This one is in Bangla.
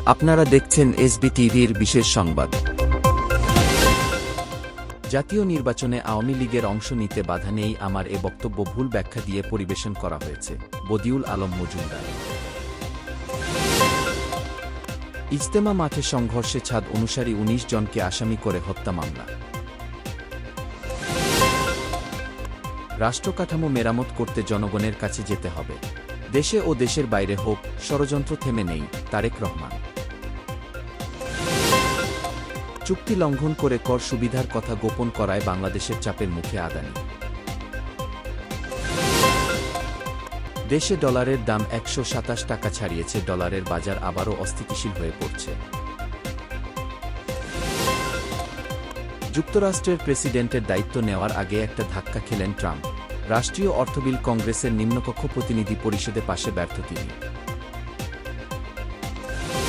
আপনারা দেখছেন এসবি টিভির বিশেষ সংবাদ। জাতীয় নির্বাচনে আওয়ামী লীগের অংশ নিতে বাধা নেই, আমার এ বক্তব্য ভুল ব্যাখ্যা দিয়ে পরিবেশন করা হয়েছে। বদিউল আলম মজুমদার। ইজতেমা মাঠে সংঘর্ষে ছাদ অনুসারী ১৯ জনকে আসামি করে হত্যা মামলা। রাষ্ট্রকাঠামো মেরামত করতে জনগণের কাছে যেতে হবে, দেশে ও দেশের বাইরে হোক, ষড়যন্ত্র থেমে নেই। তারেক রহমান। চুক্তি লঙ্ঘন করে কর সুবিধার কথা গোপন করায় বাংলাদেশের চাপের মুখে আদানি। দেশে ডলারের দাম ১২৭ টাকা ছাড়িয়েছে, ডলারের বাজার আবারও অস্থিতিশীল হয়ে পড়ছে। যুক্তরাষ্ট্রের প্রেসিডেন্টের দায়িত্ব নেওয়ার আগে একটা ধাক্কা খেলেন ট্রাম্প। রাষ্ট্রীয় অর্থবিল কংগ্রেসের নিম্নকক্ষ প্রতিনিধি পরিষদে পাশে ব্যর্থ তিনি।